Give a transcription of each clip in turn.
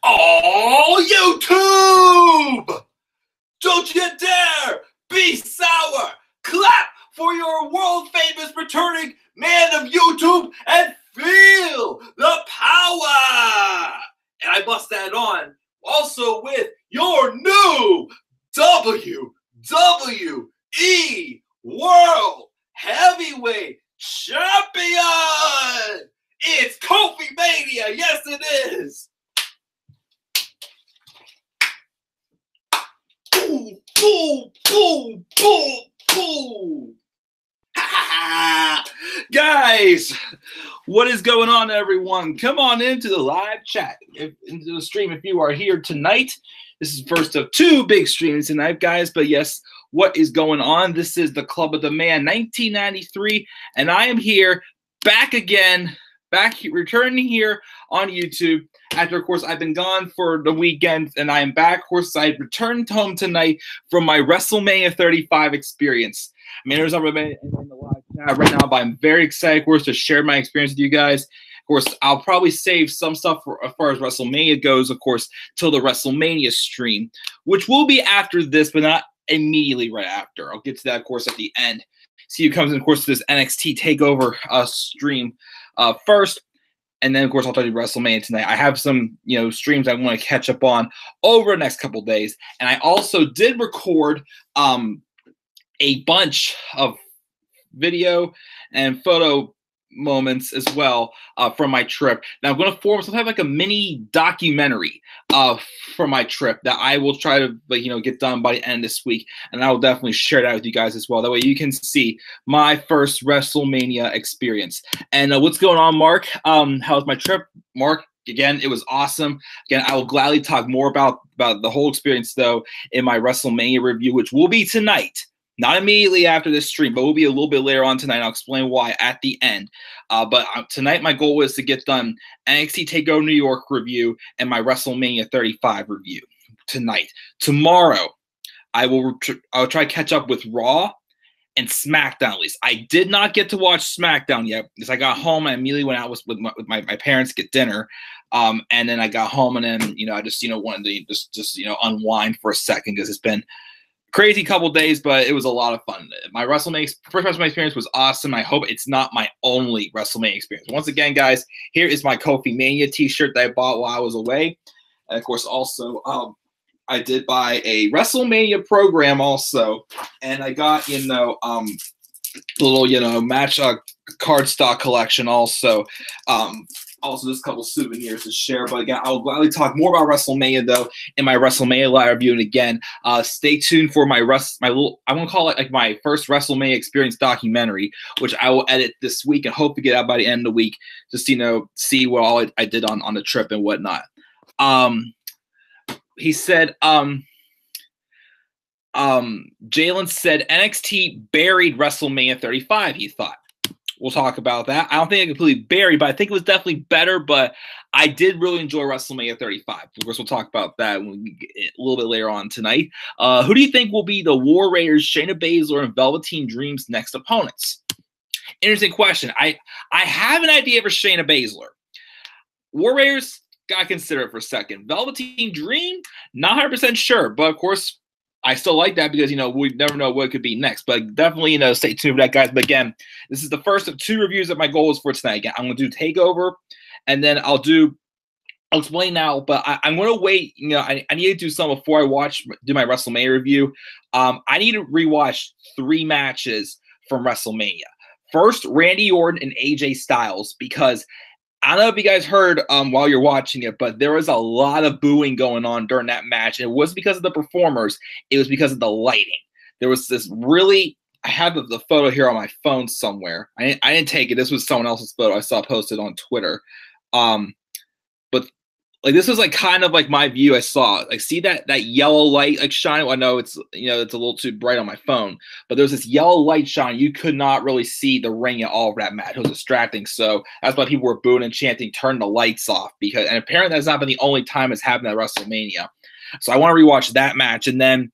Oh, YouTube! Don't you dare be sour! Clap for your world-famous returning man of YouTube and feel the power! And I bust that on also with your new WWE World Heavyweight Champion! It's Kofi Mania! Yes, it is! Boom, boom, boom, boom, boom! Guys, what is going on, everyone? Come on into the live chat, into the stream if you are here tonight. This is first of two big streams tonight, guys. But yes, what is going on? This is the Club of the Man 1993, and I am here back again, returning here on YouTube. After, of course, I've been gone for the weekend, and I am back. Of course, I returned home tonight from my WrestleMania 35 experience. I mean, there's not really in the live chat right now, but I'm very excited, of course, to share my experience with you guys. Of course, I'll probably save some stuff for, as far as WrestleMania goes, of course, till the WrestleMania stream, which will be after this, but not immediately right after. I'll get to that, of course, at the end. See who comes in, of course, to this NXT TakeOver stream first. And then, of course, I'll tell you WrestleMania tonight. I have some, streams I want to catch up on over the next couple days. And I also did record a bunch of video and photo moments as well from my trip. Now, I'm going to form some type of like a mini documentary from my trip that I will try to, get done by the end of this week. And I will definitely share that with you guys as well. That way you can see my first WrestleMania experience. And what's going on, Mark? How's my trip? Mark, again, it was awesome. Again, I will gladly talk more about the whole experience, though, in my WrestleMania review, which will be tonight. Not immediately after this stream, but we'll be a little bit later on tonight. I'll explain why at the end. But tonight, my goal is to get done NXT TakeOver New York review and my WrestleMania 35 review tonight. Tomorrow, I'll try to catch up with Raw and SmackDown at least. I did not get to watch SmackDown yet because I got home and I immediately went out with my parents to get dinner. And then I got home and then, I just, wanted to just unwind for a second because it's been crazy couple days, but it was a lot of fun. My first WrestleMania experience was awesome. I hope it's not my only WrestleMania experience. Once again, guys, here is my Kofi Mania t-shirt that I bought while I was away. And, of course, also I did buy a WrestleMania program also. And I got, little, match cardstock collection also. Also, just a couple souvenirs to share. But again, I'll gladly talk more about WrestleMania, though, in my WrestleMania live review. And again, stay tuned for I want to call it like my first WrestleMania experience documentary, which I will edit this week and hope to get out by the end of the week. Just, see what all I did on the trip and whatnot. He said, Jalen said NXT buried WrestleMania 35, he thought. We'll talk about that. I don't think I completely buried, but I think it was definitely better. But I did really enjoy WrestleMania 35. Of course, we'll talk about that when we get a little bit later on tonight. Who do you think will be the War Raiders, Shayna Baszler, and Velveteen Dream's next opponents? Interesting question. I have an idea for Shayna Baszler. War Raiders, gotta consider it for a second. Velveteen Dream, not 100% sure, but of course, I still like that because, we never know what could be next. But definitely, stay tuned for that, guys. But again, this is the first of two reviews that my goal is for tonight. Again, I'm going to do TakeOver, and then I'll explain now. But I'm going to wait. I need to do some before I do my WrestleMania review. I need to rewatch 3 matches from WrestleMania. First, Randy Orton and AJ Styles, because I don't know if you guys heard while you're watching it, but there was a lot of booing going on during that match. And it wasn't because of the performers. It was because of the lighting. There was this really – I have the photo here on my phone somewhere. I didn't take it. This was someone else's photo I saw posted on Twitter. But this was kind of like my view I saw. See that yellow light shining? I know it's it's a little too bright on my phone, but there was this yellow light shine. You could not really see the ring at all of that match. It was distracting. So that's why people were booing and chanting, "Turn the lights off!" And apparently that's not been the only time it's happened at WrestleMania. So I want to rewatch that match. And then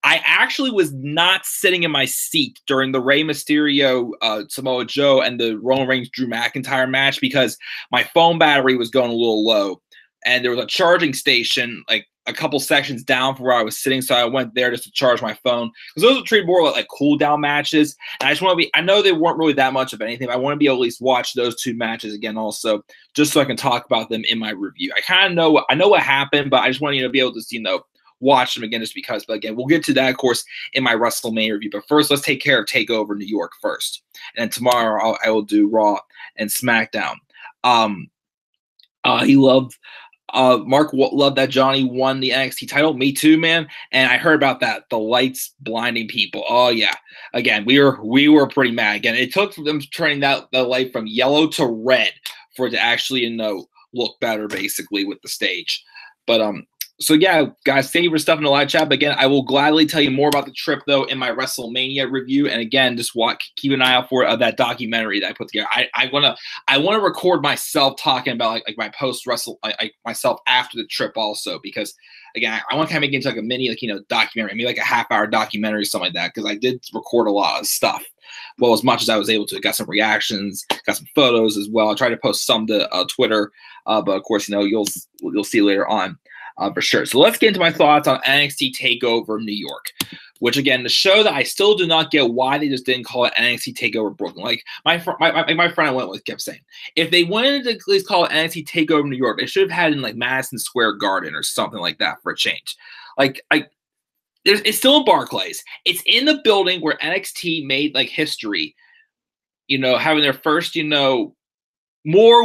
I actually was not sitting in my seat during the Rey Mysterio, Samoa Joe, and the Roman Reigns Drew McIntyre match because my phone battery was going a little low. and there was a charging station like a couple sections down from where I was sitting, so I went there just to charge my phone, because those are treated more like cool down matches, and I just want to be, I know they weren't really that much of anything, but I want to be able to at least watch those two matches again also, just so I can talk about them in my review. I know what happened, but I just want to be able to watch them again just because. But again, we'll get to that, of course, in my WrestleMania review. But first, let's take care of TakeOver New York first, and then tomorrow I will do Raw and SmackDown. Mark loved that Johnny won the NXT title. Me too, man. And I heard about that. The lights blinding people. Oh yeah. Again, we were pretty mad. Again, it took them turning the light from yellow to red for it to actually look better, basically, with the stage. But so yeah, guys, thank you for stuff in the live chat. But again, I will gladly tell you more about the trip though in my WrestleMania review. And again, just keep an eye out for that documentary that I put together. I wanna record myself talking about like my post myself after the trip also, because again, I want to kind of make it into like a mini documentary, maybe like a half-hour documentary or something like that, because I did record a lot of stuff. Well, as much as I was able to. Got some reactions, got some photos as well. I tried to post some to Twitter, but of course, you'll see later on. For sure. So let's get into my thoughts on NXT TakeOver New York, which again, the show that I still do not get why they just didn't call it NXT TakeOver Brooklyn. Like my friend I went with kept saying, if they wanted to at least call it NXT TakeOver New York, they should have had it in like Madison Square Garden or something like that for a change. It's still in Barclays. It's in the building where NXT made like history, having their first, more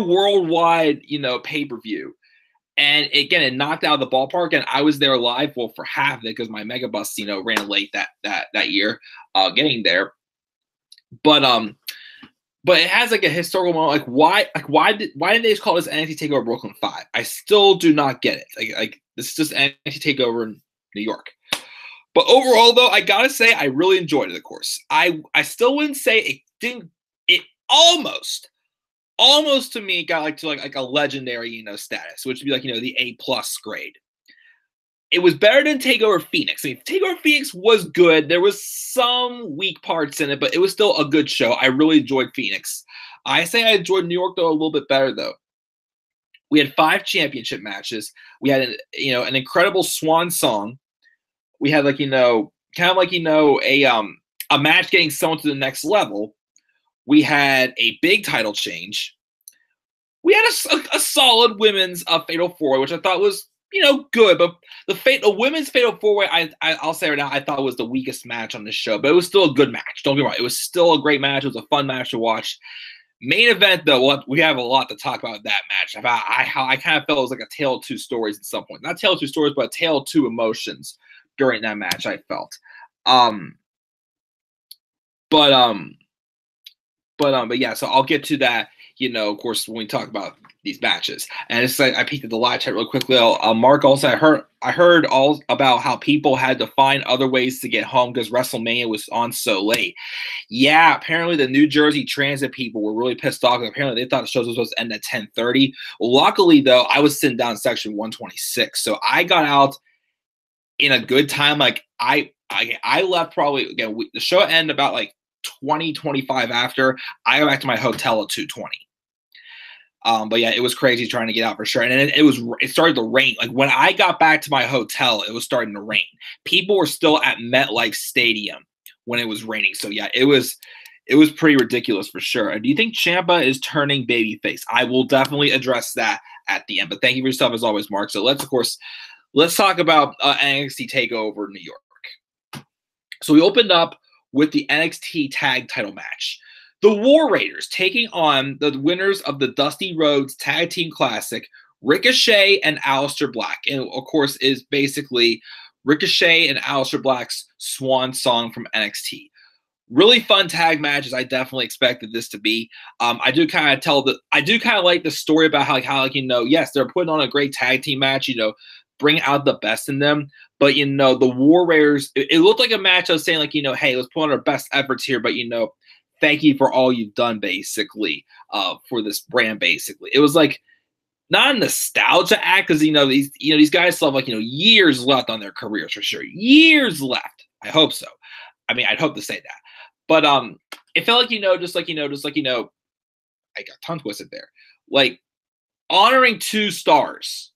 worldwide, pay-per-view. And again, it knocked out of the ballpark, and I was there live, for half of it, because my megabus, ran late that year, getting there. But it has like a historical moment. Why did they just call this NXT TakeOver Brooklyn 5? I still do not get it. Like this is just NXT TakeOver in New York. But overall, though, I gotta say I really enjoyed it. Of course, I still wouldn't say it didn't. It almost to me got like a legendary status, which would be like the A+ grade. It was better than TakeOver Phoenix. I mean, TakeOver Phoenix was good. There was some weak parts in it, but it was still a good show. I really enjoyed Phoenix. I say I enjoyed New York though a little bit better though. We had 5 championship matches. We had an incredible swan song. We had a match getting someone to the next level. We had a big title change. We had a solid women's fatal 4-way, which I thought was good. But the women's fatal 4-way, I'll say right now, I thought was the weakest match on the show. But it was still a good match. Don't get me wrong. It was still a great match. It was a fun match to watch. Main event, though, we have a lot to talk about that match. I kind of felt it was like a tale of two stories at some point. Not tale of two stories, but a tale of two emotions during that match, I felt. But yeah, so I'll get to that, of course, when we talk about these matches. And it's like I peeked at the live chat real quickly. Mark also, I heard all about how people had to find other ways to get home because WrestleMania was on so late. Yeah, apparently the New Jersey Transit people were really pissed off. Apparently they thought the show was supposed to end at 10:30. Well, luckily though, I was sitting down in section 126, so I got out in a good time. Like I left probably the show ended about like 20-25 after. I got back to my hotel at 2:20. But yeah, it was crazy trying to get out for sure. And then it started to rain. Like when I got back to my hotel, it was starting to rain. People were still at MetLife Stadium when it was raining. So yeah, it was pretty ridiculous for sure. Do you think Ciampa is turning babyface? I will definitely address that at the end. But thank you for your stuff as always, Mark. So let's talk about NXT TakeOver New York. So we opened up with the NXT Tag Title match. The War Raiders taking on the winners of the Dusty Rhodes Tag Team Classic, Ricochet and Aleister Black. And of course is basically Ricochet and Aleister Black's swan song from NXT. Really fun tag matches. I definitely expected this to be. I do kind of like the story about how yes, they're putting on a great tag team match, bring out the best in them. But, the War Raiders, it looked like a match I was saying, hey, let's put on our best efforts here. But, thank you for all you've done, basically, for this brand, basically. It was like not a nostalgia act because, these guys still have, years left on their careers for sure. Years left. I hope so. I mean, I'd hope to say that. But it felt like, I got tongue twisted there. Like, honoring 2 stars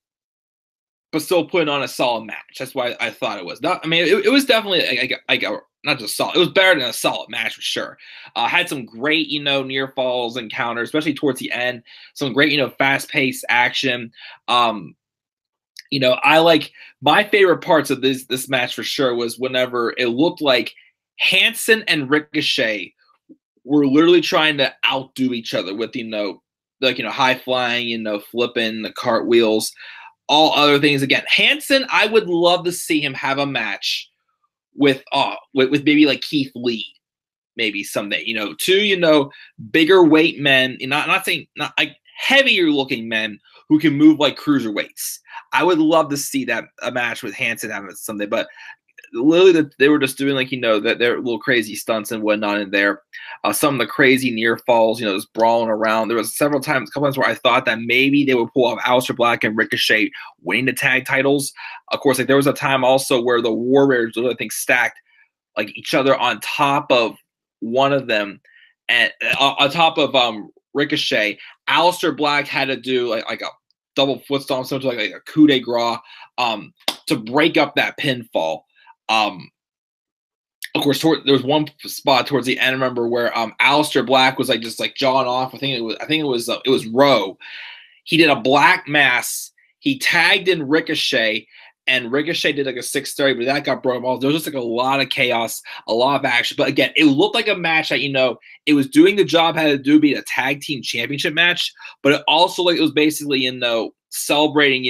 but still putting on a solid match. That's why I thought it was. Not, I mean, it was definitely like not just solid. It was better than a solid match for sure. Had some great, near falls and counters, especially towards the end. Some great, fast paced action. I like my favorite parts of this match for sure was whenever it looked like Hanson and Ricochet were literally trying to outdo each other with, high flying, flipping the cartwheels, all other things. Again, Hanson, I would love to see him have a match with maybe like Keith Lee, maybe someday, two, bigger weight men, not saying not like heavier looking men who can move like cruiserweights. I would love to see that a match with Hanson having someday, but literally they were just doing that their little crazy stunts and whatnot in there. Some of the crazy near falls, just brawling around. There was a couple times where I thought that maybe they would pull off Aleister Black and Ricochet winning the tag titles. Of course, there was a time also where the Warriors, I think, stacked like each other on top of one of them, and on top of Ricochet. Aleister Black had to do like a double foot stomp, something like a coup de grace, to break up that pinfall. Of course, there was one spot towards the end. I remember where Aleister Black was just jawing off. I think it was Rowe. He did a black mass. He tagged in Ricochet, and Ricochet did like a 630, but that got broken off. There was just a lot of chaos, a lot of action. But again, it looked like a match that it was doing the job had to do, be a tag team championship match, but it also it was basically celebrating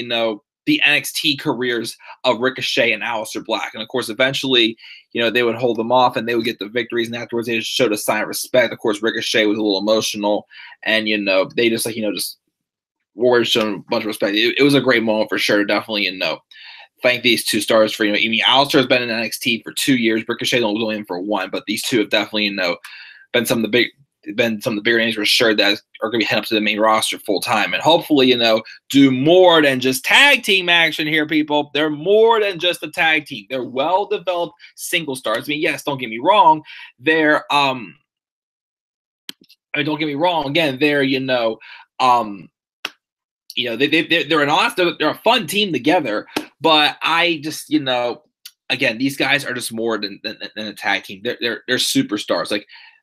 the NXT careers of Ricochet and Aleister Black. And of course, eventually, they would hold them off and they would get the victories. And afterwards, they just showed a sign of respect. Of course, Ricochet was a little emotional, and, they just just Warriors showed a bunch of respect. It was a great moment for sure. Definitely, thank these two stars for, Aleister has been in NXT for 2 years. Ricochet only in for 1, but these two have definitely, been some of the bigger names for sure that are going to be heading up to the main roster full time, and hopefully, do more than just tag team action here, people. They're more than just a tag team. They're well developed single stars. I mean, yes, don't get me wrong. They're don't get me wrong. Again, they're they're they're a fun team together. But I just again, these guys are just more than a tag team. They're superstars.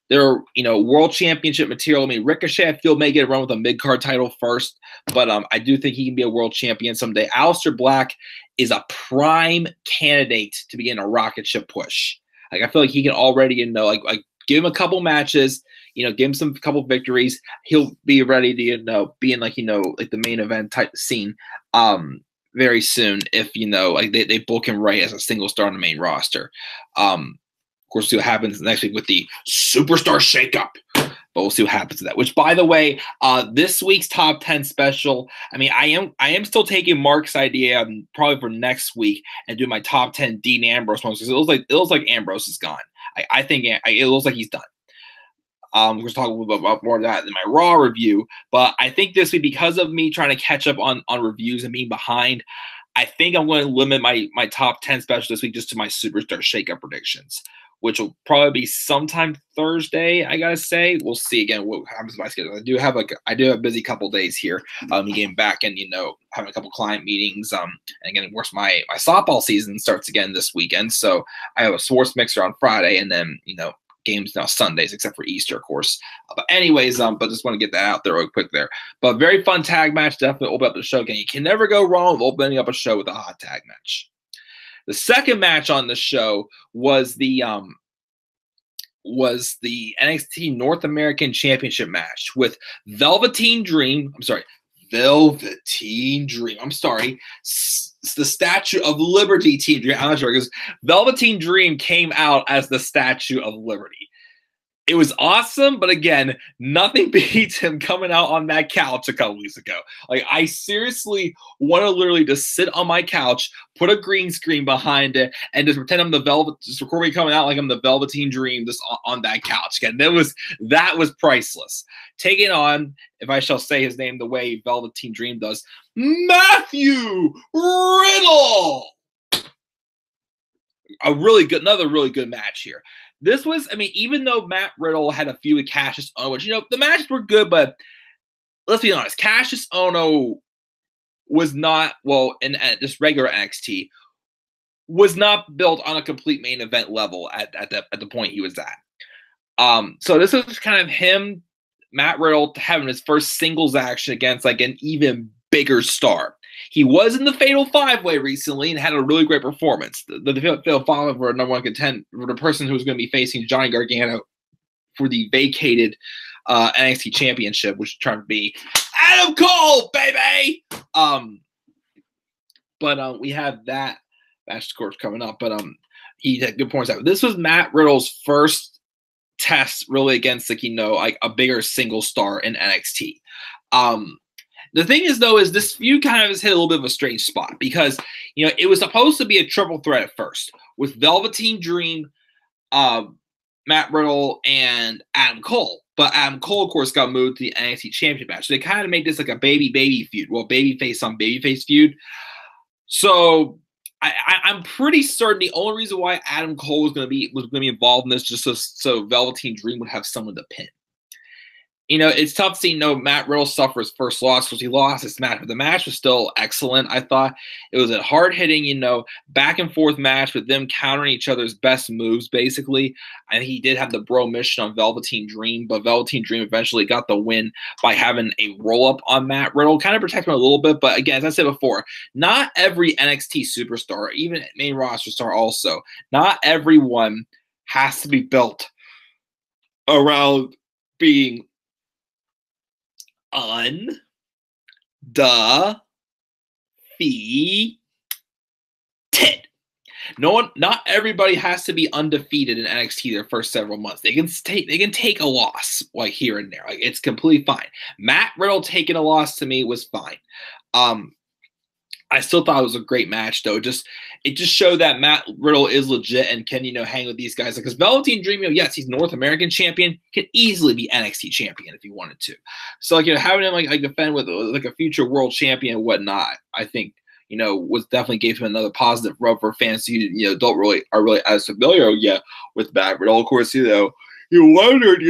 They're, world championship material. I mean, Ricochet, I feel, may get a run with a mid-card title first, but I do think he can be a world champion someday. Aleister Black is a prime candidate to begin a rocket ship push. I feel like he can already, give him a couple matches, give him couple victories. He'll be ready to, be in the main event type scene very soon if, they book him right as a single star on the main roster. Of course, we'll see what happens next week with the Superstar Shakeup. But we'll see what happens to that. Which, by the way, this week's top 10 special. I mean, I am still taking Mark's idea probably for next week and do my top 10 Dean Ambrose ones, because it looks like Ambrose is gone. I think it looks like he's done. We're going to talk a little bit about more of that in my Raw review. But I think this week, because of me trying to catch up on reviews and being behind, I think I'm going to limit my top 10 special this week just to my Superstar Shakeup predictions, which will probably be sometime Thursday, I gotta say. We'll see again what happens with my schedule. I do have a busy couple days here. Getting back and having a couple client meetings. And again, of course, my softball season starts again this weekend. So I have a sports mixer on Friday, and then games now Sundays, except for Easter, of course. But anyways, but just want to get that out there real quick there. But very fun tag match. Definitely open up the show again. You can never go wrong with opening up a show with a hot tag match. The second match on the show was the NXT North American Championship match with Velveteen Dream. I'm sorry, the Statue of Liberty Team Dream. I'm not sure, because Velveteen Dream came out as the Statue of Liberty. It was awesome, but again, nothing beats him coming out on that couch a couple weeks ago. I seriously want to literally just sit on my couch, put a green screen behind it, and just pretend I'm just record me coming out like I'm the Velveteen Dream just on that couch. Again, that was priceless. Taking on, if I shall say his name the way Velveteen Dream does, Matthew Riddle. Another really good match here. This was, I mean, even though Matt Riddle had a few with Cassius Ohno, which, the matches were good, but let's be honest, Cassius Ohno was not, well, in just regular NXT, was not built on a complete main event level at the point he was at. So this is kind of him, Matt Riddle, having his first singles action against like an even bigger star. He was in the Fatal 5-Way recently and had a really great performance. The Fatal 5-Way for number one contender, for the person who was going to be facing Johnny Gargano for the vacated NXT Championship, which is trying to be Adam Cole, baby. But we have that match, of course, coming up. But he had good points out. This was Matt Riddle's first test, really, against like a bigger single star in NXT. The thing is, though, is this feud kind of has hit a little bit of a strange spot because, it was supposed to be a triple threat at first with Velveteen Dream, Matt Riddle, and Adam Cole. But Adam Cole, of course, got moved to the NXT Championship match. So they kind of made this like a baby feud. Well, babyface on babyface feud. So I'm pretty certain the only reason why Adam Cole was going to be involved in this just so Velveteen Dream would have someone to pin. It's tough to see Matt Riddle suffer his first loss because he lost his match, but the match was still excellent. I thought it was a hard-hitting, back and forth match with them countering each other's best moves, basically. And he did have the bro mission on Velveteen Dream, but Velveteen Dream eventually got the win by having a roll-up on Matt Riddle, kind of protect him a little bit. But again, as I said before, not every NXT superstar, even main roster star also, not everyone has to be built around being undefeated. Not everybody has to be undefeated in NXT their first several months. They can take a loss like here and there. Like it's completely fine. Matt Riddle taking a loss to me was fine. I still thought it was a great match, though. It just showed that Matt Riddle is legit and can, hang with these guys. Because Velveteen Dream, yes, he's North American champion, can easily be NXT champion if he wanted to. So, having him like defend with like a future world champion and whatnot, I think, was definitely gave him another positive rub for fans who, are really as familiar yet with Matt Riddle. Of course, you wondered,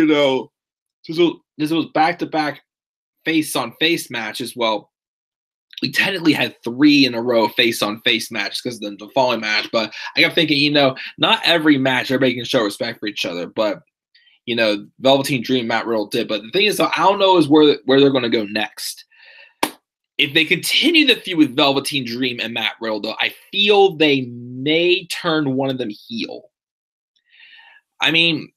this was back-to-back face-on-face matches. Well, we technically had 3 in a row face-on-face matches because of the following match. But I kept thinking, not every match everybody can show respect for each other. But, Velveteen Dream, Matt Riddle did. But the thing is, though, I don't know is where they're going to go next. If they continue the feud with Velveteen Dream and Matt Riddle, though, I feel they may turn one of them heel. I mean,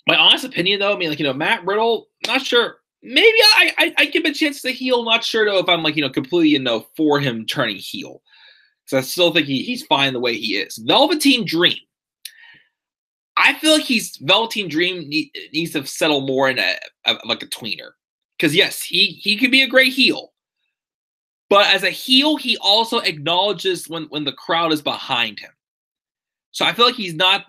my honest opinion, though, Matt Riddle, not sure. Maybe I give a chance to heel. Not sure though if I'm completely for him turning heel. So I still think he's fine the way he is. Velveteen Dream. I feel like Velveteen Dream needs to settle more in a tweener. Because yes, he could be a great heel. But as a heel, he also acknowledges when the crowd is behind him. So I feel like he's not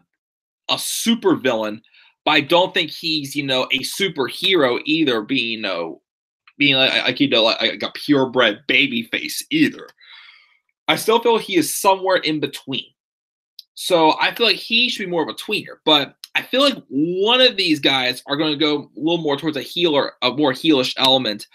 a super villain. But I don't think he's, a superhero either, being like a purebred baby face either. I still feel he is somewhere in between. So I feel like he should be more of a tweener. But I feel like one of these guys are going to go a little more towards a more heelish element.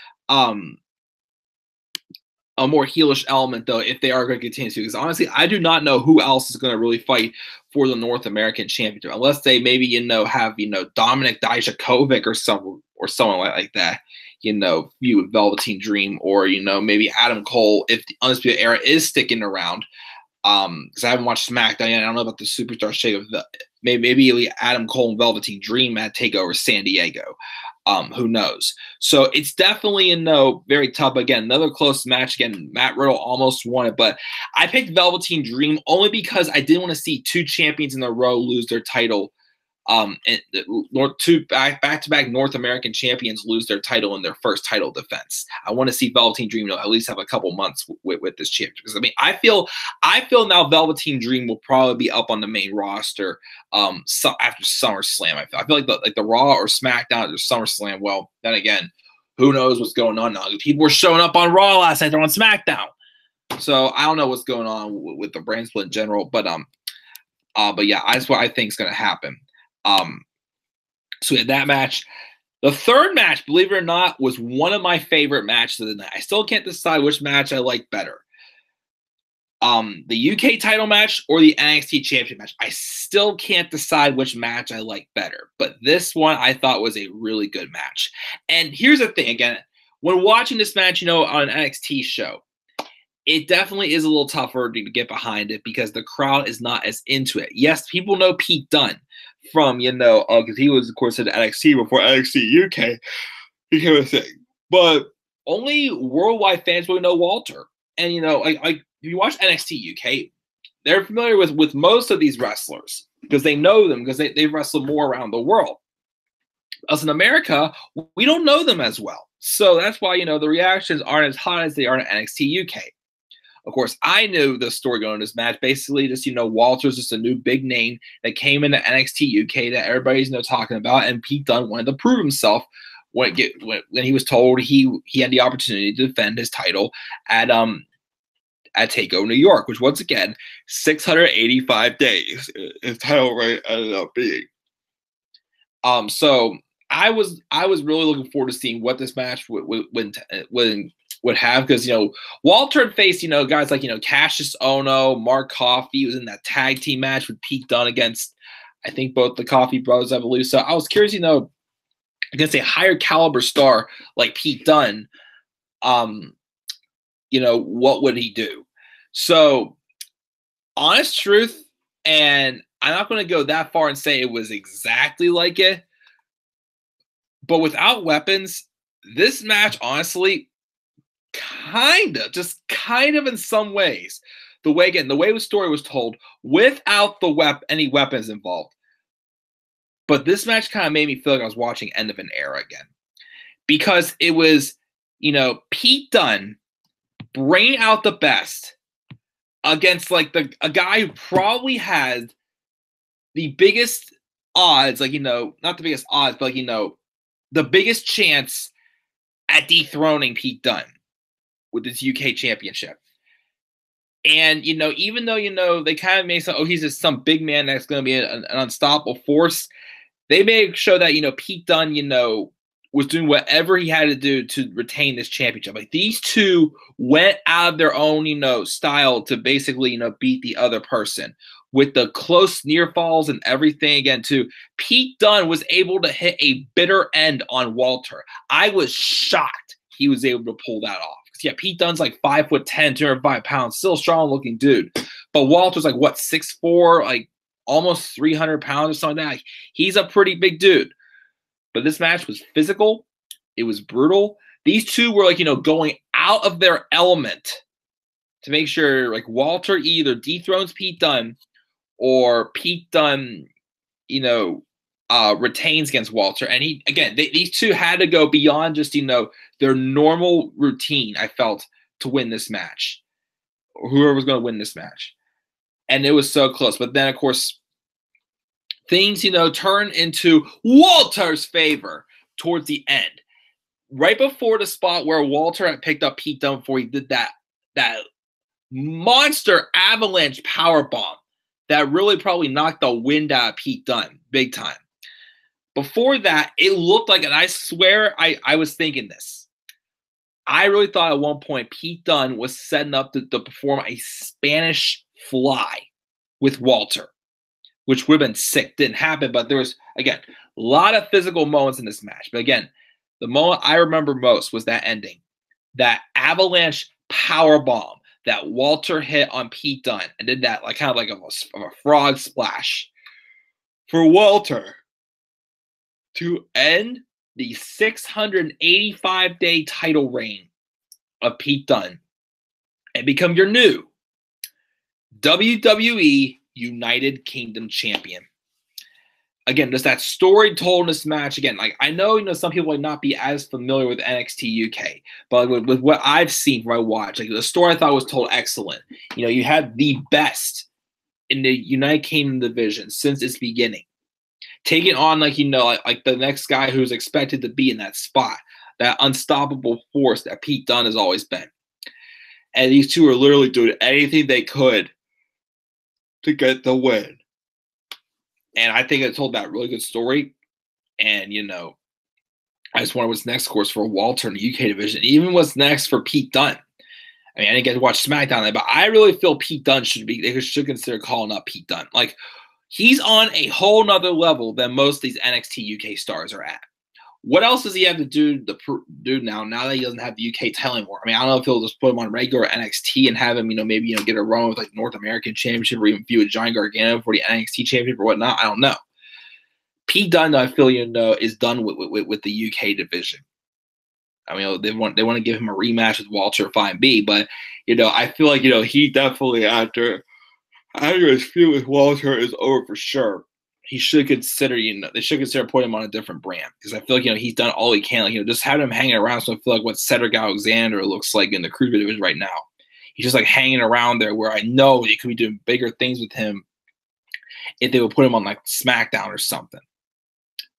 A more heelish element, though, if they are going to continue to. Because honestly, I do not know who else is going to really fight for the North American Championship, unless they maybe have Dominic Dijakovic or someone like that. Feud with Velveteen Dream, or maybe Adam Cole if the Undisputed Era is sticking around. Because I haven't watched SmackDown yet. I don't know about the Superstar shake of maybe Adam Cole and Velveteen Dream at TakeOver San Diego. Who knows? So it's definitely very tough. Again, another close match. Again, Matt Riddle almost won it, but I picked Velveteen Dream only because I didn't want to see 2 champions in a row lose their title. And 2 back-to-back North American champions lose their title in their first title defense. I want to see Velveteen Dream at least have a couple months with this championship. Because I feel now Velveteen Dream will probably be up on the main roster after SummerSlam. I feel like the Raw or SmackDown after SummerSlam. Well, then again, who knows what's going on now? People were showing up on Raw last night. They're on SmackDown. So I don't know what's going on with the brand split in general. But yeah, that's what I think is going to happen. So we had that match. The third match, believe it or not, was one of my favorite matches of the night. I still can't decide which match I like better. The UK title match or the NXT Championship match. I still can't decide which match I like better. But this one I thought was a really good match. And here's the thing, again, when watching this match, on an NXT show, it definitely is a little tougher to get behind it because the crowd is not as into it. Yes, people know Pete Dunne from, because he was, of course, at NXT before NXT UK became a thing. But only worldwide fans really know Walter. And, if you watch NXT UK, they're familiar with most of these wrestlers because they know them because they've wrestled more around the world. Us in America, we don't know them as well. So that's why, the reactions aren't as hot as they are in NXT UK. Of course, I knew the story going into this match. Basically, just, Walter's just a new big name that came into NXT UK that everybody's, talking about. And Pete Dunne wanted to prove himself when he was told he had the opportunity to defend his title at TakeOver New York, which once again, 685 days his title reign ended up being. So I was really looking forward to seeing what this match would have because Walter had faced guys like Cassius Ohno, Mark Coffey. He was in that tag team match with Pete Dunne against I think both the Coffey brothers, I believe. So I was curious, against a higher caliber star like Pete Dunne, what would he do? So, honest truth, and I'm not going to go that far and say it was exactly like it, but without weapons, this match, honestly, kind of in some ways, the way the story was told, without any weapons involved. But this match kind of made me feel like I was watching End of an Era again. Because it was, Pete Dunne bringing out the best against a guy who probably had the biggest odds, not the biggest odds, but the biggest chance at dethroning Pete Dunne with his UK championship. And, even though, they kind of made he's just some big man that's going to be an unstoppable force, they may show that, Pete Dunne, was doing whatever he had to do to retain this championship. Like these two went out of their own, style to basically, beat the other person with the close near falls and everything. Again, too, Pete Dunne was able to hit a bitter end on Walter. I was shocked he was able to pull that off. Yeah, Pete Dunne's like 5'10", 205 pounds, still a strong looking dude. But Walter's like what, 6'4", like almost 300 pounds or something like that. He's a pretty big dude. But this match was physical. It was brutal. These two were going out of their element to make sure Walter either dethrones Pete Dunne or Pete Dunne, retains against Walter. And these two had to go beyond just, their normal routine, I felt, to win this match. Or whoever was going to win this match. And it was so close. But then, of course, things, turn into Walter's favor towards the end. Right before the spot where Walter had picked up Pete Dunne before he did that monster avalanche powerbomb that really probably knocked the wind out of Pete Dunne big time. Before that, it looked like, and I swear I was thinking this, I really thought at one point Pete Dunne was setting up to perform a Spanish fly with Walter, which would have been sick. Didn't happen, but there was, again, a lot of physical moments in this match. But again, the moment I remember most was that ending. That avalanche power bomb that Walter hit on Pete Dunne and did that kind of like a frog splash for Walter to end the 685-day title reign of Pete Dunne and become your new WWE United Kingdom champion. Again, just that story told in this match. Again, I know, some people might not be as familiar with NXT UK, but with what I've seen from my watch, the story I thought was told excellent. You had the best in the United Kingdom division since its beginning, taking on the next guy who's expected to be in that spot, that unstoppable force that Pete Dunne has always been. And these two are literally doing anything they could to get the win. And I think it told that really good story. And, I just wonder what's next, of course, for Walter in the UK division. Even what's next for Pete Dunne. I mean, I didn't get to watch SmackDown, but I really feel Pete Dunne should consider calling up Pete Dunne. Like, he's on a whole nother level than most of these NXT UK stars are at. What else does he have to do now that he doesn't have the UK title anymore? I mean, I don't know if he'll just put him on regular NXT and have him, maybe, get a run with like North American Championship or even feud with Johnny Gargano for the NXT Championship or whatnot. I don't know. Pete Dunne, I feel, is done with the UK division. I mean, they want to give him a rematch with Walter, fine B, but I feel like he definitely after his feud with Walter is over for sure. He should consider they should consider putting him on a different brand, because I feel like he's done all he can. Like, just having him hanging around. So I feel like what Cedric Alexander looks like in the Cruiserweight division right now. He's just like hanging around there, where I know they could be doing bigger things with him if they would put him on like SmackDown or something.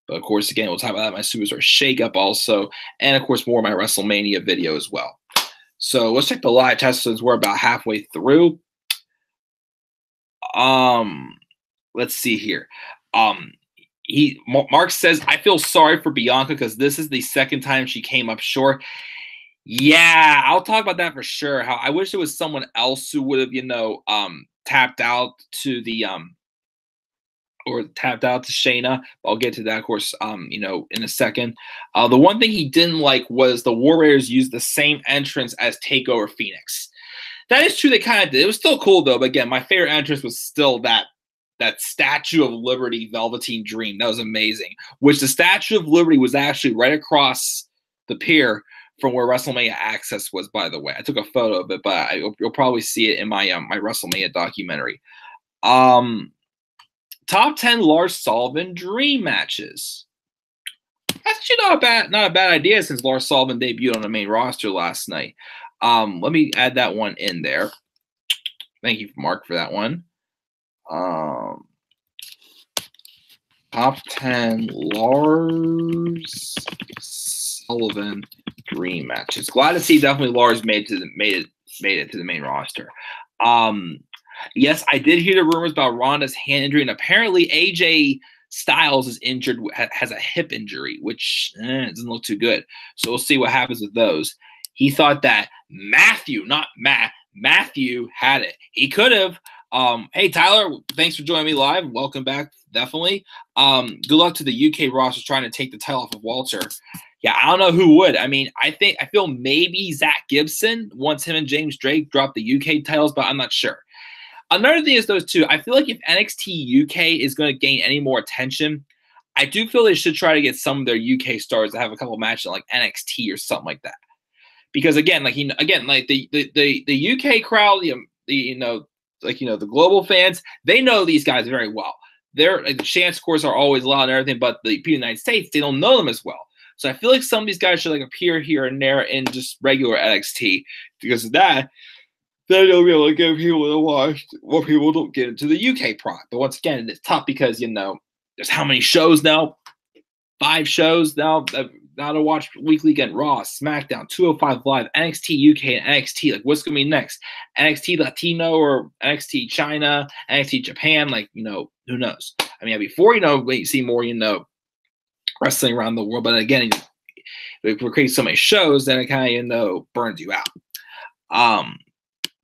But of course, again, we'll talk about that in my Superstar Shakeup also, and of course more of my WrestleMania video as well. So let's check the live test since we're about halfway through. Let's see here. Mark says, I feel sorry for Bianca because this is the second time she came up short. Yeah, I'll talk about that for sure. How I wish it was someone else who would have, tapped out to the or tapped out to Shayna. I'll get to that, of course, in a second. The one thing he didn't like was the Warriors used the same entrance as TakeOver Phoenix. That is true. They kind of did. It was still cool though. But again, my favorite entrance was still that Statue of Liberty Velveteen Dream. That was amazing. Which the Statue of Liberty was actually right across the pier from where WrestleMania Access was, by the way. I took a photo of it, but you'll probably see it in my my WrestleMania documentary. Top 10 Lars Sullivan dream matches. That's actually not a bad idea since Lars Sullivan debuted on the main roster last night. Let me add that one in there. Thank you, Mark, for that one. Top 10 Lars Sullivan dream matches. Glad to see definitely Lars made it to the main roster. Yes, I did hear the rumors about Ronda's hand injury, and apparently AJ Styles is injured, has a hip injury, which doesn't look too good. So we'll see what happens with those. He thought that Matthew had it. He could have. Hey, Tyler, thanks for joining me live. Welcome back, definitely. Good luck to the UK roster trying to take the title off of Walter. Yeah, I don't know who would. I mean, I feel maybe Zach Gibson once him and James Drake drop the UK titles, but I'm not sure. Another thing is those two. I feel like if NXT UK is going to gain any more attention, I do feel they should try to get some of their UK stars to have a couple of matches like NXT or something like that. Because again, like the UK crowd, the global fans, they know these guys very well. Their chants, of course, are always loud and everything, but the people in the United States, they don't know them as well. So I feel like some of these guys should appear here and there in just regular NXT, because of that. Then they'll be able to give people to watch what people don't get into the UK product. But once again, it's tough because, there's how many shows now? 5 shows now to watch weekly again. Raw, SmackDown, 205 Live, NXT UK, and NXT. Like, what's going to be next? NXT Latino or NXT China, NXT Japan? Who knows? I mean, before, we see more, wrestling around the world. But again, if we're creating so many shows, then it kind of, burns you out.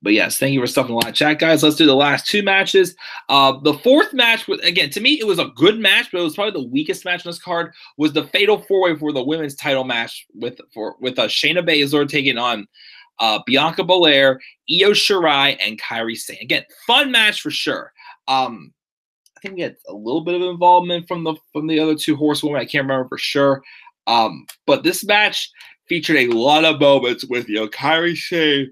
But yes, thank you for stuffing a lot of chat, guys. Let's do the last 2 matches. The fourth match, again, to me, it was a good match, but it was probably the weakest match on this card, was the Fatal 4-Way for the women's title match with Shayna Baszler taking on Bianca Belair, Io Shirai, and Kairi Sane. Again, fun match for sure. I think we had a little bit of involvement from the other 2 horsewomen. I can't remember for sure. But this match featured a lot of moments with Kairi Sane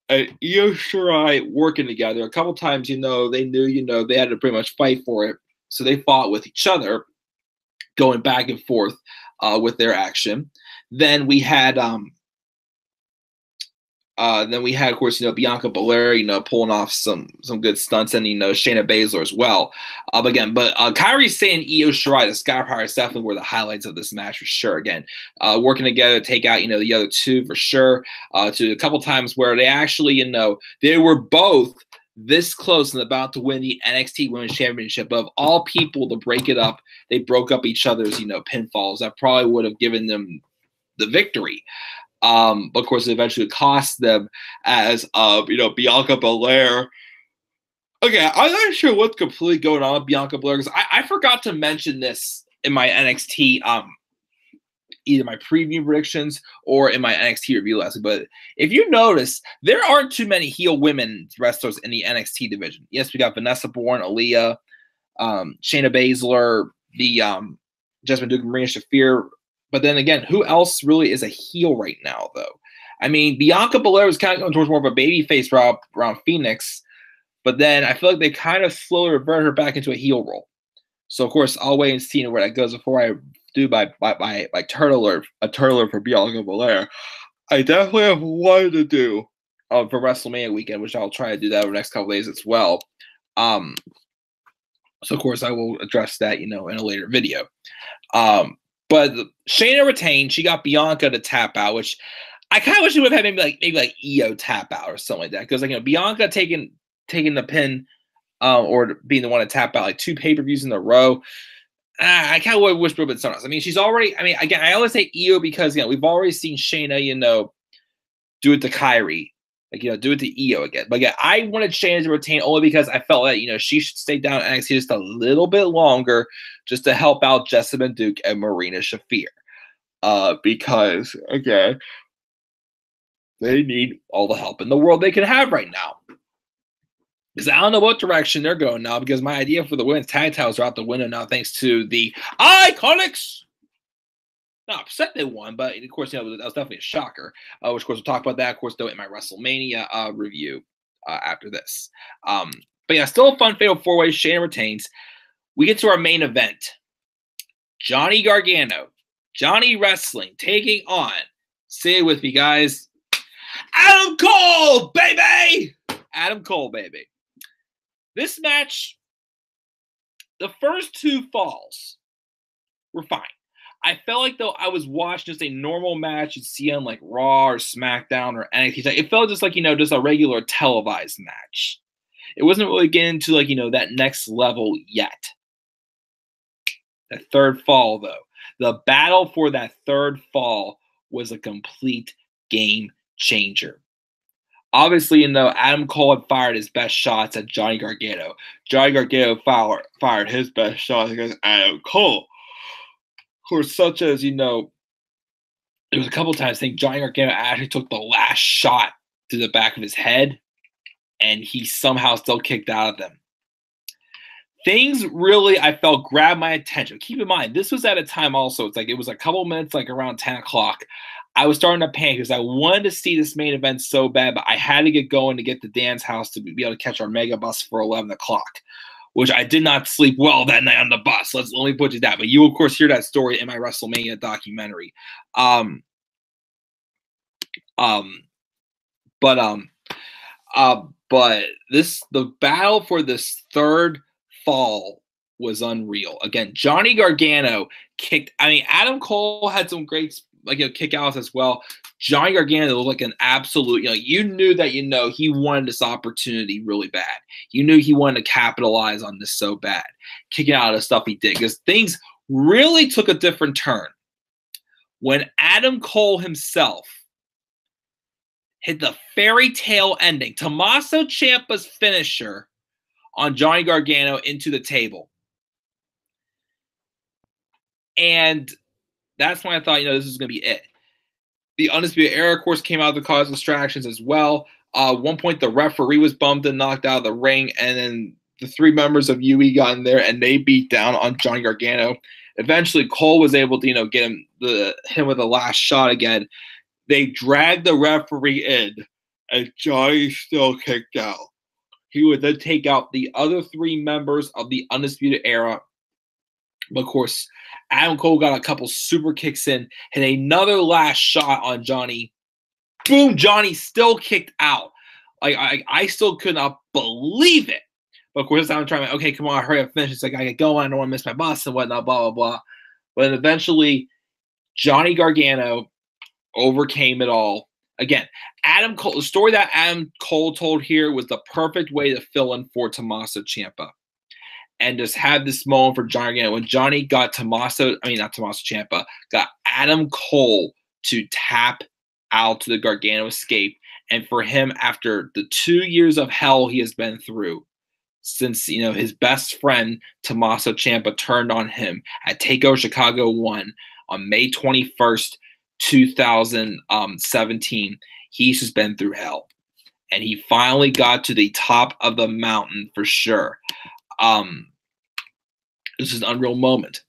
and Io Shirai working together. A couple times, they knew, they had to pretty much fight for it. So they fought with each other, going back and forth with their action. Then we had, of course, Bianca Belair, pulling off some good stunts, and Shayna Baszler as well. But Kairi Sane and Io Shirai, the Sky Pirates, definitely were the highlights of this match for sure. Again, working together to take out the other 2 for sure. To a couple times where they actually they were both this close and about to win the NXT Women's Championship. Of all people to break it up, they broke up each other's pinfalls. That probably would have given them the victory. But of course, it eventually cost them as Bianca Belair. Okay, I'm not sure what's completely going on with Bianca Belair because I forgot to mention this in my NXT either my preview predictions or in my NXT review lesson. But if you notice, there aren't too many heel women wrestlers in the NXT division. Yes, we got Vanessa Bourne, Aaliyah, Shayna Baszler, the Jessamine Duke, Marina Shafir. But then again, who else really is a heel right now, though? I mean, Bianca Belair is kind of going towards more of a babyface route around Phoenix. But then I feel like they kind of slowly revert her back into a heel role. So, of course, I'll wait and see where that goes before I do my turtle alert for Bianca Belair. I definitely have one to do for WrestleMania weekend, which I'll try to do that over the next couple of days as well. So, of course, I will address that, in a later video. But Shayna retained. She got Bianca to tap out, which I kind of wish she would have had maybe like Io tap out or something like that. Because, Bianca taking the pin or being the one to tap out 2 pay-per-views in a row. I kind of wish it would have been someone else. I mean, she's already, again, I always say Io because, we've already seen Shayna, do it to Kyrie. Do it to Io again. But again, I wanted Shayna to retain only because I felt that, she should stay down in NXT just a little bit longer just to help out Jessamine Duke and Marina Shafir. Because, again, they need all the help in the world they can have right now. Because I don't know what direction they're going now, because my idea for the women's tag titles are out the window now, thanks to the Iconics. Not upset they won, but of course, that was definitely a shocker. Which, of course, we'll talk about that, of course, though, in my WrestleMania review after this. But yeah, still a fun fatal 4-way. Shayna retains. We get to our main event. Johnny Gargano, Johnny Wrestling, taking on, say it with me, guys, Adam Cole, baby! Adam Cole, baby. This match, the first 2 falls were fine. I felt like, though, I was watching just a normal match you'd see on, Raw or SmackDown or NXT. It felt just like, just a regular televised match. It wasn't really getting to, that next level yet. That third fall, though. The battle for that third fall was a complete game changer. Obviously, Adam Cole had fired his best shots at Johnny Gargano. Johnny Gargano fired his best shots against Adam Cole. Of course, such as, there was a couple times I think Johnny Gargano actually took the last shot to the back of his head, and he somehow still kicked out of them. Things really, I felt, grabbed my attention. Keep in mind, this was at a time also, it was a couple minutes, around 10 o'clock. I was starting to panic because I wanted to see this main event so bad, but I had to get going to get to Dan's house to be able to catch our mega bus for 11 o'clock, which I did not sleep well that night on the bus. Let me put you that. But you will, of course, hear that story in my WrestleMania documentary. But the battle for this third fall was unreal. Again, Johnny Gargano kicked. Adam Cole had some great kick outs as well. Johnny Gargano looked like an absolute, you knew that, he wanted this opportunity really bad. You knew he wanted to capitalize on this so bad, kicking out of the stuff he did, because things really took a different turn when Adam Cole himself hit the fairy tale ending, Tommaso Ciampa's finisher on Johnny Gargano into the table. And that's when I thought, this is going to be it. The Undisputed Era, of course, came out to cause distractions as well. At one point, the referee was bumped and knocked out of the ring, and then the 3 members of UE got in there, and they beat down on Johnny Gargano. Eventually, Cole was able to, get him with the last shot again. They dragged the referee in, and Johnny still kicked out. He would then take out the other 3 members of the Undisputed Era. But, of course, Adam Cole got a couple super kicks in, hit another last shot on Johnny. Boom, Johnny still kicked out. I still could not believe it. But, of course, I'm trying to, okay, come on, hurry up, finish. It's I get going. I don't want to miss my bus and whatnot, blah, blah, blah. But then eventually, Johnny Gargano overcame it all. Again, Adam Cole, the story that Adam Cole told here was the perfect way to fill in for Tommaso Ciampa. And just have this moment for Johnny Gargano. When Johnny got not Tommaso Ciampa, got Adam Cole to tap out to the Gargano escape. And for him, after the 2 years of hell he has been through, since his best friend Tommaso Ciampa turned on him at TakeOver Chicago 1 on May 21st, 2017, he's just been through hell. And he finally got to the top of the mountain for sure. This is an unreal moment.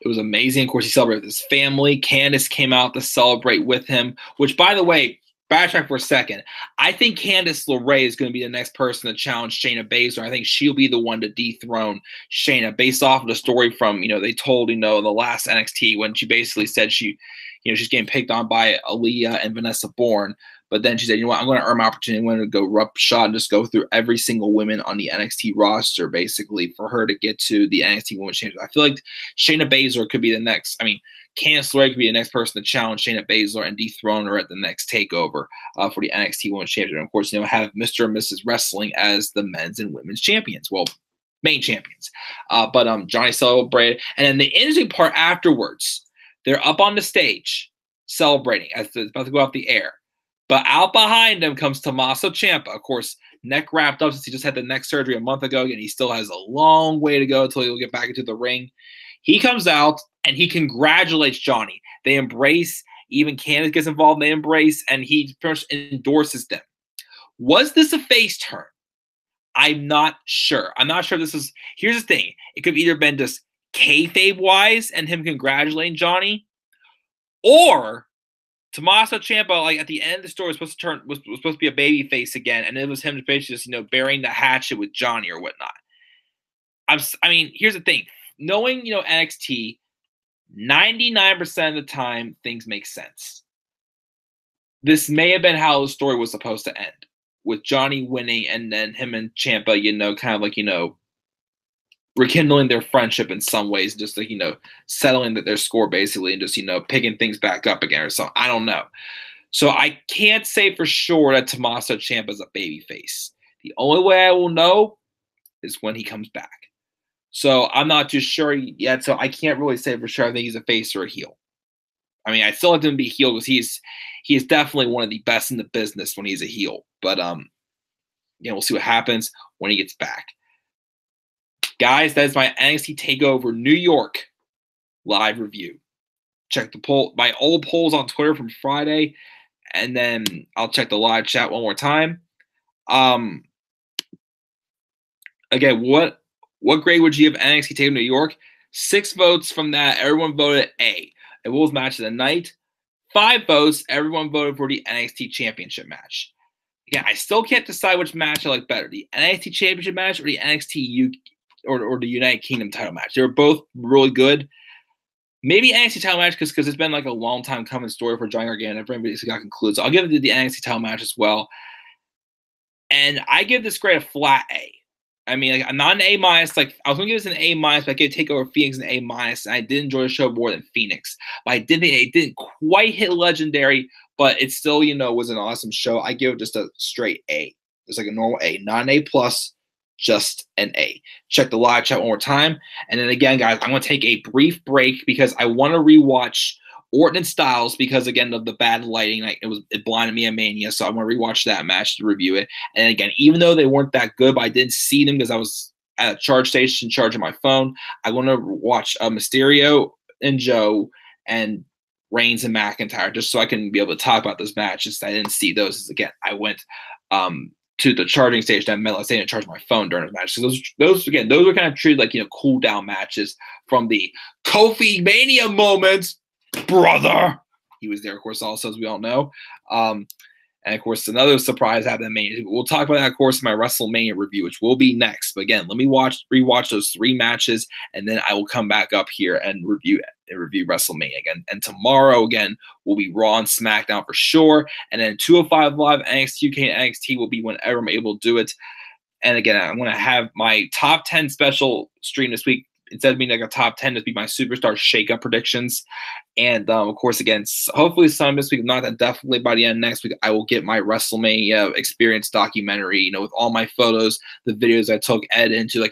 It was amazing. Of course, he celebrated with his family. Candice came out to celebrate with him, which, by the way, backtrack for a second. I think Candice LeRae is going to be the next person to challenge Shayna Baszler. I think she'll be the one to dethrone Shayna based off of the story from, they told, in the last NXT when she basically said she's getting picked on by Aaliyah and Vanessa Bourne. But then she said, I'm going to earn my opportunity. I'm going to go rub shot and just go through every single woman on the NXT roster, basically, for her to get to the NXT Women's Championship. I feel like Shayna Baszler could be the next. Candice LeRae could be the next person to challenge Shayna Baszler and dethrone her at the next TakeOver for the NXT Women's Championship. And of course, have Mr. and Mrs. Wrestling as the men's and women's champions. Well, main champions. But Johnny celebrated. And then the interesting part afterwards, they're up on the stage celebrating as it's about to go off the air. But out behind him comes Tommaso Ciampa. Of course, neck wrapped up since he just had the neck surgery a month ago, and he still has a long way to go until he'll get back into the ring. He comes out, and he congratulates Johnny. They embrace. Even Candice gets involved. They embrace, and he pretty much endorses them. Was this a face turn? I'm not sure. I'm not sure this is – here's the thing. It could have either been just kayfabe-wise and him congratulating Johnny, or – Tommaso Ciampa, at the end of the story, was supposed to be a baby face again, and it was him basically just, burying the hatchet with Johnny or whatnot. Here's the thing. Knowing, NXT, 99% of the time, things make sense. This may have been how the story was supposed to end, with Johnny winning and then him and Ciampa, kind of rekindling their friendship in some ways, just settling their score basically, and just picking things back up again or something. I don't know. So I can't say for sure that Tommaso Ciampa is a babyface. The only way I will know is when he comes back. So I'm not too sure yet. So I can't really say for sure. I think he's a face or a heel. I still like him to be heel because he is definitely one of the best in the business when he's a heel. But we'll see what happens when he gets back. Guys, that is my NXT TakeOver New York live review. Check the poll, my old polls on Twitter from Friday, and then I'll check the live chat one more time. Again, what grade would you give NXT TakeOver New York? 6 votes from that. Everyone voted A. It was match of the night. 5 votes. Everyone voted for the NXT Championship match. Again, I still can't decide which match I like better, the NXT Championship match or the NXT UK. Or the United Kingdom title match. They were both really good. Maybe NXT title match because it's been a long time coming story for Johnny Gargano. Everybody's got concluded. So I'll give it the NXT title match as well. And I give this grade a flat A. I'm not an A-. I was going to give this an A-, but I gave TakeOver Phoenix an A-. And I did enjoy the show more than Phoenix. But I did think it didn't quite hit legendary, but it still, was an awesome show. I give it just a straight A. It's a normal A, not an A+. Just an A. Check the live chat one more time. And then again, guys, I'm going to take a brief break because I want to rewatch Orton and Styles because, again, of the bad lighting. It blinded me at Mania, so I want to rewatch that match to review it. And again, even though they weren't that good, but I didn't see them because I was at a charge station charging my phone, I want to watch Mysterio and Joe and Reigns and McIntyre just so I can be able to talk about those matches. I didn't see those. Again, I went to the charging station at MetLife Stadium to charge my phone during the match. So those were kind of treated like cool down matches from the Kofi Mania moments, brother. He was there, of course, also as we all know. And of course, another surprise happened at Mania. We'll talk about that, of course, in my WrestleMania review, which will be next. But again, let me rewatch those 3 matches, and then I will come back up here and review WrestleMania again. And tomorrow, again, will be Raw and SmackDown for sure. And then 205 Live, NXT UK, and NXT will be whenever I'm able to do it. And again, I'm going to have my top 10 special stream this week. Instead of being a top 10, to be my Superstar Shakeup predictions. And, of course, again, hopefully some this week, if not, that definitely by the end of next week, I will get my WrestleMania experience documentary, with all my photos, the videos I took, edit into,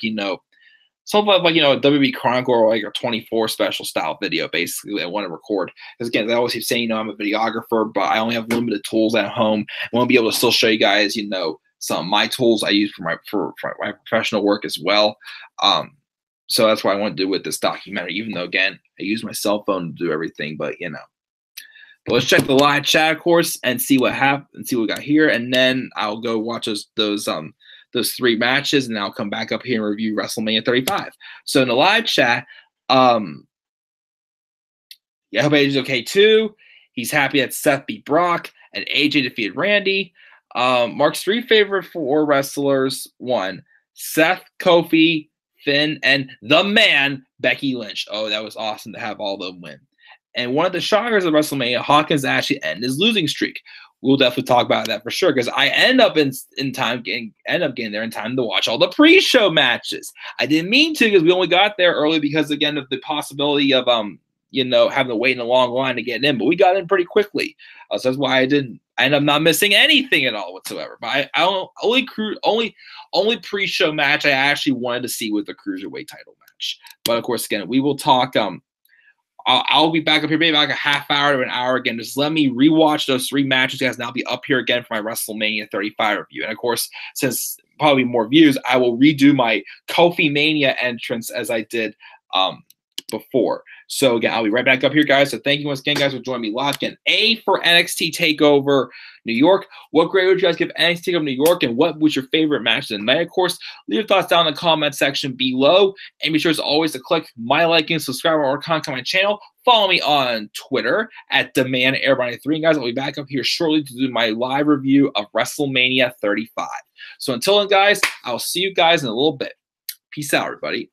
something like, you know, a WWE Chronicle or like a 24 special style video, basically, I want to record. Because again, I always keep saying, you know, I'm a videographer, but I only have limited tools at home. I want to be able to still show you guys, you know, some of my tools I use for my professional work as well. So that's what I want to do with this documentary, even though, again, I use my cell phone to do everything, but, you know. But let's check the live chat, of course, and see what happened, and see what we got here, and then I'll go watch those 3 matches, and then I'll come back up here and review WrestleMania 35. So in the live chat, yeah, I hope AJ's okay too. He's happy that Seth beat Brock and AJ defeated Randy. Mark's 3 favorite 4 wrestlers: 1, Seth, Kofi, Finn, and the man, Becky Lynch. Oh, that was awesome to have all of them win. And one of the shockers of WrestleMania, Hawkins actually ended his losing streak. We'll definitely talk about that for sure, because I end up getting there in time to watch all the pre-show matches. I didn't mean to, because we only got there early because, again, of the possibility of you know, having to wait in a long line to get in, but we got in pretty quickly. So that's why I ended up not missing anything at all whatsoever. But only pre-show match I actually wanted to see was the Cruiserweight title match. But of course, again, we will talk. I'll be back up here maybe like a half hour to an hour again. Just let me rewatch those 3 matches, guys, and I'll be up here again for my WrestleMania 35 review. And of course, since probably more views, I will redo my Kofi Mania entrance as I did before. So again, I'll be right back up here, guys. So thank you once again, guys, for joining me live. Again, A for NXT TakeOver New York. What grade would you guys give NXT TakeOver New York, and what was your favorite match of the night? Of course, leave your thoughts down in the comment section below, and be sure as always to click my like and subscribe or content on my channel. Follow me on Twitter at DemandAirBody3. And guys, I'll be back up here shortly to do my live review of WrestleMania 35. So until then, guys, I'll see you guys in a little bit. Peace out, everybody.